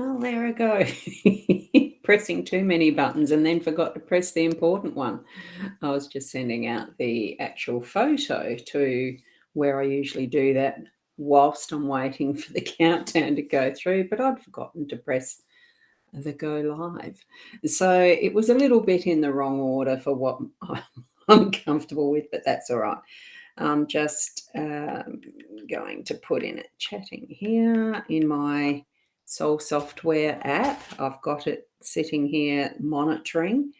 Oh, there I go. Pressing too many buttons and then forgot to press the important one. I was just sending out the actual photo to where I usually do that whilst I'm waiting for the countdown to go through, but I'd forgotten to press the go live. So it was a little bit in the wrong order for what I'm comfortable with, but that's all right. I'm just going to put in it chatting here in my Soul Software app. I've got it sitting here monitoring,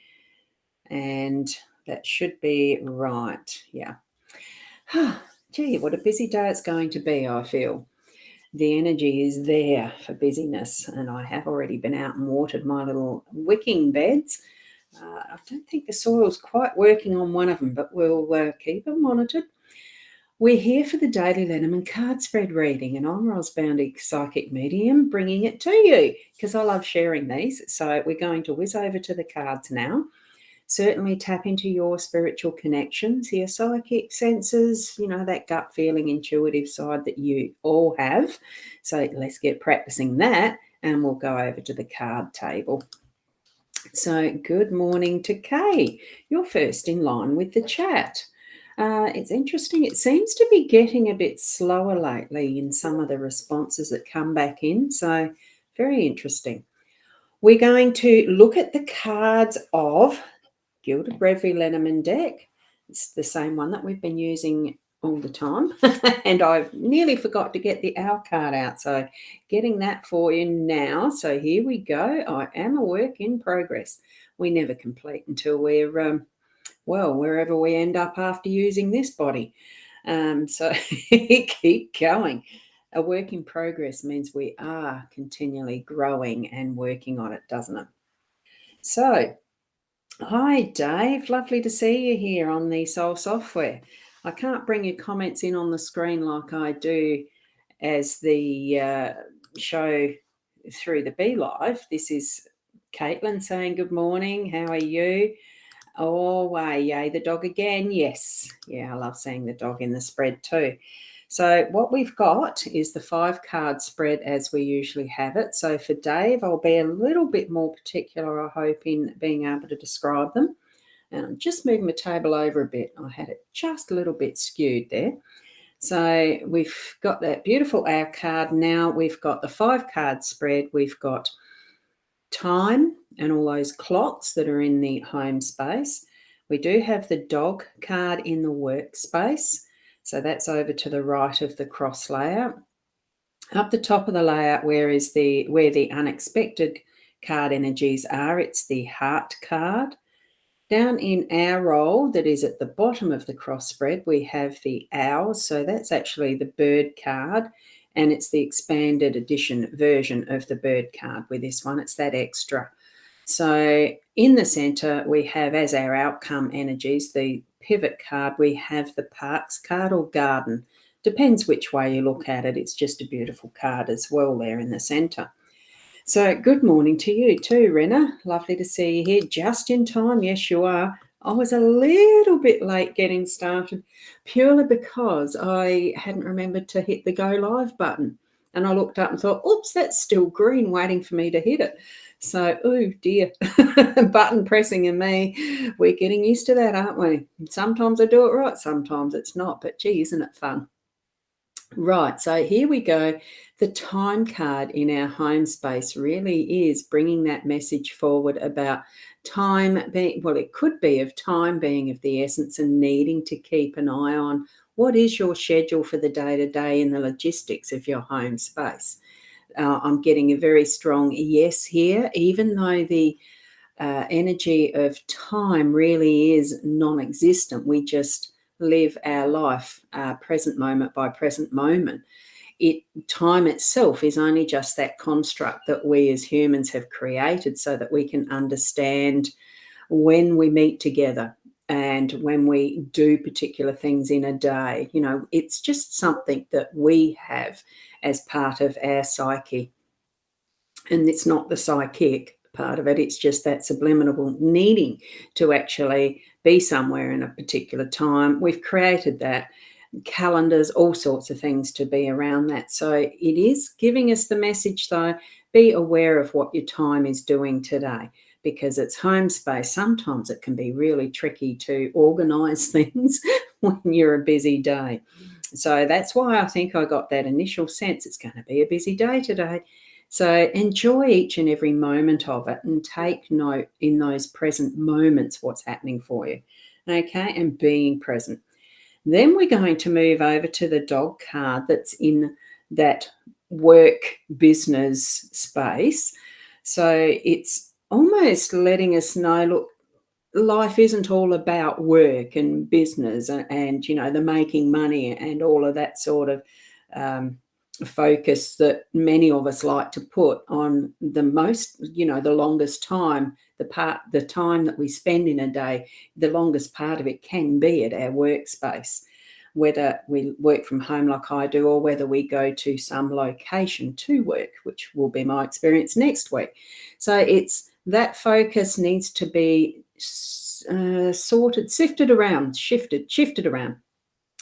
and that should be right. Yeah. Gee, what a busy day it's going to be, I feel. The energy is there for busyness, and I have already been out and watered my little wicking beds. I don't think the soil's quite working on one of them, but we'll keep them monitored. We're here for the Daily Lenormand card spread reading, and I'm Rosboundy, psychic medium, bringing it to you because I love sharing these. So we're going to whiz over to the cards now. Certainly tap into your spiritual connections, your psychic senses, that gut feeling, intuitive side that you all have. So let's get practicing that, and we'll go over to the card table. So good morning to Kay. You're first in line with the chat. It's interesting. It seems to be getting a bit slower lately in some of the responses that come back in. So very interesting. We're going to look at the cards of Gilded Reverie Lenormand deck. It's the same one that we've been using all the time. And I've nearly forgot to get the owl card out. So getting that for you now. So here we go. I am a work in progress. We never complete until we're wherever we end up after using this body. So keep going. A work in progress means we are continually growing and working on it, doesn't it? So, hi Dave, lovely to see you here on the Soul Software. I can't bring your comments in on the screen like I do as the show through the Be Live. This is Caitlin saying good morning, how are you? Oh, yay, the dog again. Yes. Yeah, I love seeing the dog in the spread too. So what we've got is the 5-card spread as we usually have it. So for Dave, I'll be a little bit more particular, I hope, in being able to describe them. And I'm just moving the table over a bit. I had it just a little bit skewed there. So we've got that beautiful owl card. Now we've got the 5-card spread. We've got time and all those clocks that are in the home space. We do have the dog card in the workspace. So that's over to the right of the cross layout. Up the top of the layout, where the unexpected card energies are, it's the heart card. Down in our roll that is at the bottom of the cross spread, we have the owl. So that's actually the bird card. And it's the expanded edition version of the bird card with this one. It's that extra. So in the center, we have as our outcome energies, the pivot card, we have the parks card or garden. Depends which way you look at it. It's just a beautiful card as well there in the center. So good morning to you too, Rena. Lovely to see you here just in time. Yes, you are. I was a little bit late getting started purely because I hadn't remembered to hit the go live button. And I looked up and thought, oops, that's still green waiting for me to hit it. So, oh dear, button pressing and me, we're getting used to that, aren't we? Sometimes I do it right, sometimes it's not, but gee, isn't it fun? Right, so here we go. The time card in our home space really is bringing that message forward about time being, well, it could be of time being of the essence and needing to keep an eye on what is your schedule for the day-to-day and the logistics of your home space. I'm getting a very strong yes here, even though the energy of time really is non-existent. We just live our life present moment by present moment. Time itself is only just that construct that we as humans have created so that we can understand when we meet together and when we do particular things in a day. It's just something that we have as part of our psyche. And it's not the psychic part of it. It's just that subliminal needing to actually be somewhere in a particular time. We've created that. Calendars, all sorts of things to be around that. So it is giving us the message, though, be aware of what your time is doing today, because it's home space. Sometimes it can be really tricky to organise things when you're a busy day. So that's why I think I got that initial sense it's going to be a busy day today. So enjoy each and every moment of it and take note in those present moments what's happening for you. Okay, and being present. Then we're going to move over to the dog card that's in that work business space. So it's almost letting us know, look, life isn't all about work and business and the making money and all of that sort of um, focus that many of us like to put on the most, the longest time, the time that we spend in a day. The longest part of it can be at our workspace, whether we work from home like I do or whether we go to some location to work, which will be my experience next week. So it's that focus needs to be sorted, shifted around.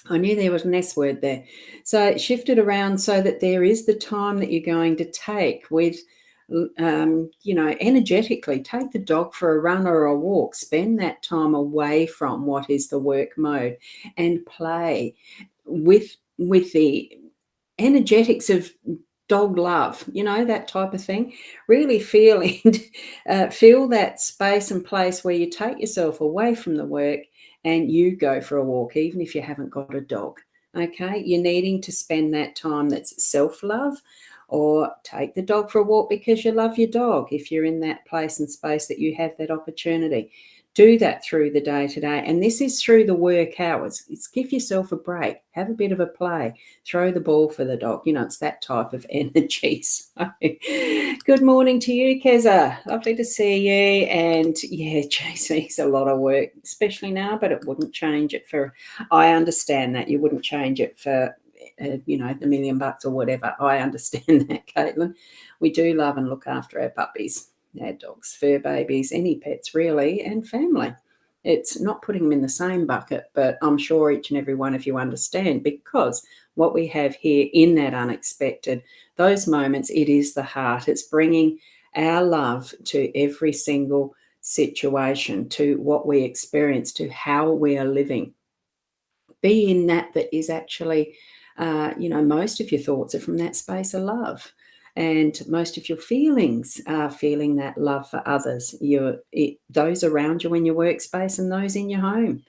I knew there was an S word there. So shifted around so that there is the time that you're going to take with, energetically take the dog for a run or a walk. Spend that time away from what is the work mode and play with the energetics of dog love, that type of thing. Really feel feel that space and place where you take yourself away from the work and you go for a walk, even if you haven't got a dog. Okay, you're needing to spend that time that's self-love, or take the dog for a walk because you love your dog. If you're in that place and space that you have that opportunity, do that through the day today. And this is through the work hours. It's give yourself a break, have a bit of a play, throw the ball for the dog. It's that type of energy. So, good morning to you, Keza. Lovely to see you. And yeah, JC's a lot of work, especially now, but it wouldn't change it for, I understand that you wouldn't change it for, the $1 million or whatever. I understand that, Caitlin. We do love and look after our puppies, our dogs, fur babies, any pets really, and family. It's not putting them in the same bucket, but I'm sure each and every one of you understand, because what we have here in that unexpected, those moments, it is the heart. It's bringing our love to every single situation, to what we experience, to how we are living. Be in that is actually, most of your thoughts are from that space of love. And most of your feelings are feeling that love for others, those around you in your workspace and those in your home.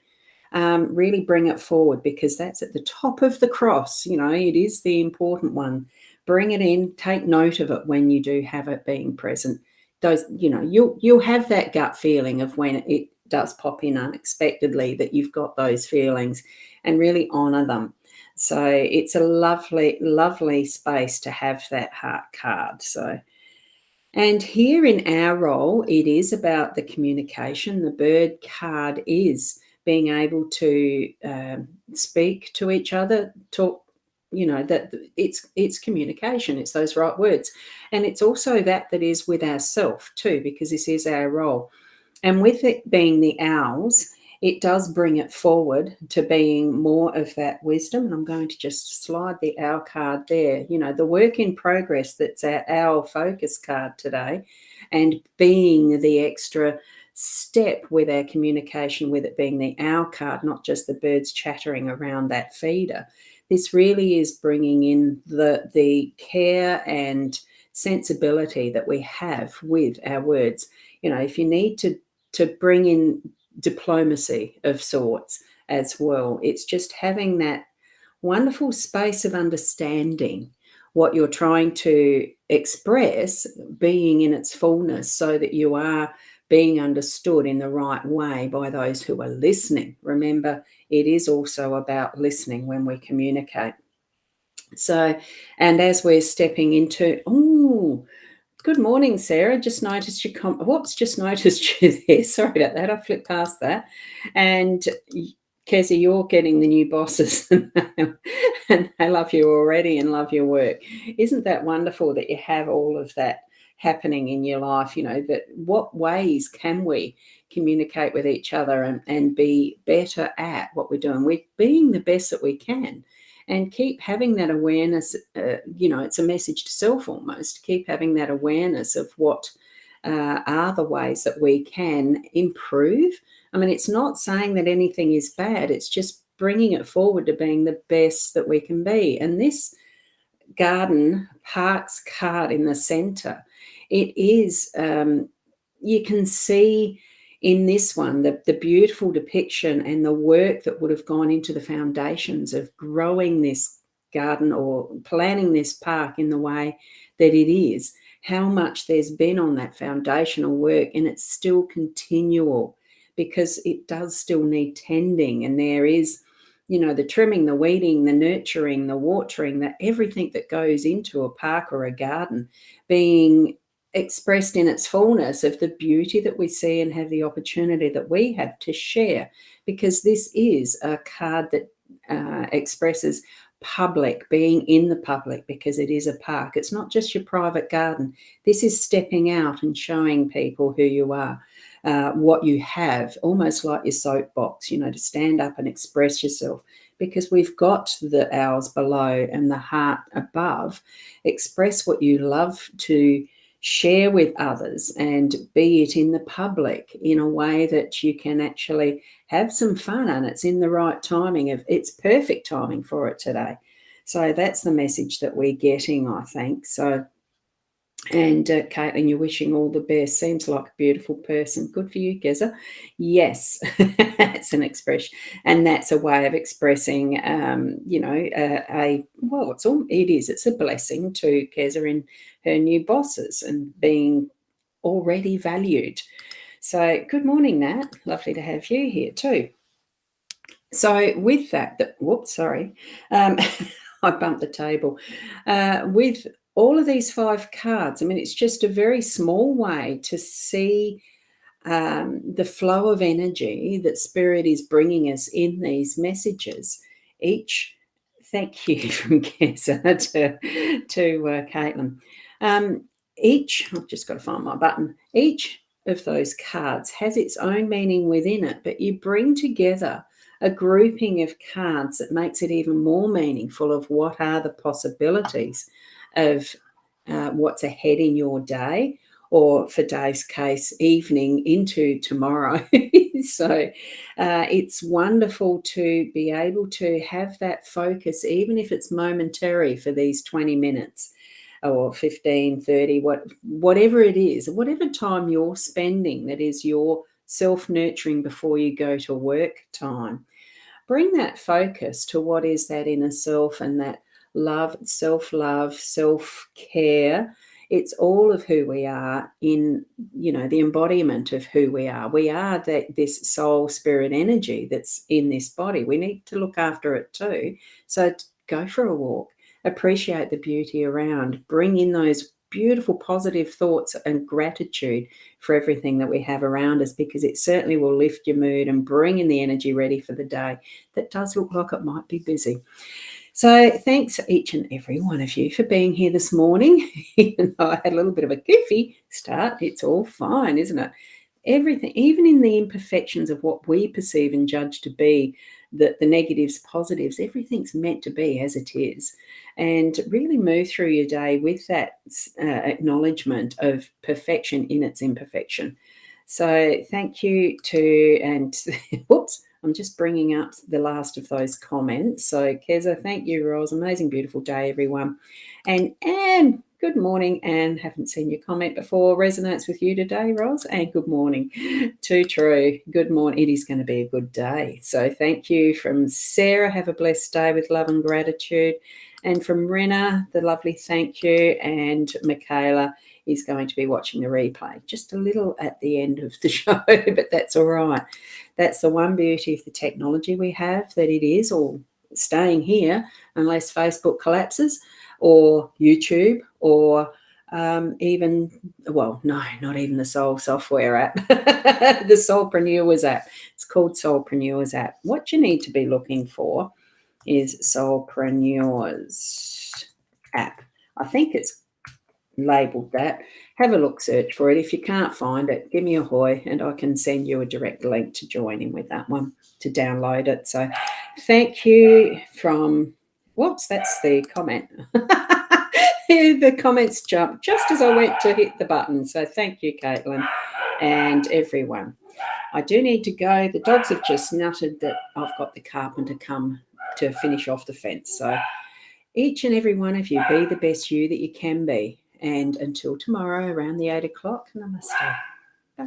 Really bring it forward, because that's at the top of the cross. It is the important one. Bring it in, take note of it when you do have it being present. Those, you'll have that gut feeling of when it does pop in unexpectedly, that you've got those feelings, and really honor them. So it's a lovely, lovely space to have that heart card. So, and here in our role, it is about the communication. The bird card is being able to speak to each other, talk, that it's communication. It's those right words. And it's also that is with ourself too, because this is our role. And with it being the owls, it does bring it forward to being more of that wisdom. And I'm going to just slide the owl card there. The work in progress, that's our owl focus card today, and being the extra step with our communication, with it being the owl card, not just the birds chattering around that feeder. This really is bringing in the care and sensibility that we have with our words. If you need to bring in diplomacy of sorts as well, it's just having that wonderful space of understanding what you're trying to express, being in its fullness, so that you are being understood in the right way by those who are listening. Remember, it is also about listening when we communicate. So, and as we're stepping into, good morning, Sarah. Just noticed you just noticed you there. Sorry about that. I flipped past that. And Kezzy, you're getting the new bosses, and they love you already and love your work. Isn't that wonderful that you have all of that happening in your life? That what ways can we communicate with each other and be better at what we're doing? We're being the best that we can. and keep having that awareness. It's a message to self almost. Keep having that awareness of what are the ways that we can improve. I mean, it's not saying that anything is bad, it's just bringing it forward to being the best that we can be. And this garden parks card in the center, it is, you can see in this one the beautiful depiction and the work that would have gone into the foundations of growing this garden or planning this park in the way that it is, how much there's been on that foundational work, and it's still continual because it does still need tending. And there is, the trimming, the weeding, the nurturing, the watering, that everything that goes into a park or a garden being expressed in its fullness of the beauty that we see and have the opportunity that we have to share, because this is a card that expresses public, being in the public, because it is a park. It's not just your private garden. This is stepping out and showing people who you are, what you have, almost like your soapbox, to stand up and express yourself, because we've got the owls below and the heart above. Express what you love to share with others, and be it in the public in a way that you can actually have some fun, and it's in the right timing. It's perfect timing for it today. So that's the message that we're getting, I think. So, and Caitlin, you're wishing all the best. Seems like a beautiful person. Good for you, Geza. Yes, that's an expression, and that's a way of expressing, it's a blessing to Keza in her new bosses and being already valued. So, good morning, Nat. Lovely to have you here too. So, with that, whoops, sorry. I bumped the table. With all of these 5 cards, I mean, it's just a very small way to see the flow of energy that Spirit is bringing us in these messages. Thank you from Kessa to Caitlin. I've just got to find my button. Each of those cards has its own meaning within it, but you bring together a grouping of cards that makes it even more meaningful of what are the possibilities of what's ahead in your day, or for Dave's case, evening into tomorrow. So it's wonderful to be able to have that focus, even if it's momentary, for these 20 minutes or 15, 30, whatever it is, whatever time you're spending that is your self-nurturing before you go to work time. Bring that focus to what is that inner self, and that love, self-love, self-care. It's all of who we are in, the embodiment of who we are. We are this soul spirit energy that's in this body. We need to look after it too. So go for a walk, appreciate the beauty around, bring in those beautiful positive thoughts and gratitude for everything that we have around us, because it certainly will lift your mood and bring in the energy ready for the day that does look like it might be busy. So thanks each and every one of you for being here this morning. Even though I had a little bit of a goofy start, it's all fine, isn't it? Everything, even in the imperfections of what we perceive and judge to be the negatives, positives, everything's meant to be as it is. And really move through your day with that acknowledgement of perfection in its imperfection. So thank you and whoops, I'm just bringing up the last of those comments. So Keza, thank you, Rose. Amazing, beautiful day, everyone. And Anne, good morning, Anne. Haven't seen your comment before. Resonates with you today, Rose. And good morning. Too true. Good morning. It is going to be a good day. So thank you from Sarah. Have a blessed day with love and gratitude. And from Rena, the lovely thank you. And Michaela is going to be watching the replay. Just a little at the end of the show, but that's all right. That's the one beauty of the technology we have, that it is all staying here unless Facebook collapses, or YouTube, or not even the Soul Software app, the Soulpreneurs app. It's called Soulpreneurs app. What you need to be looking for is Soulpreneurs app. I think it's labeled that. Have a look, search for it. If you can't find it, give me a hoy and I can send you a direct link to join in with that one, to download it. So thank you from Whoops, that's the comment. The comments jumped just as I went to hit the button. So thank you, Caitlin, and everyone. I do need to go. The dogs have just nutted that I've got the carpenter come to finish off the fence. So each and every one of you, be the best you that you can be. And until tomorrow around the 8 o'clock, namaste. Bye.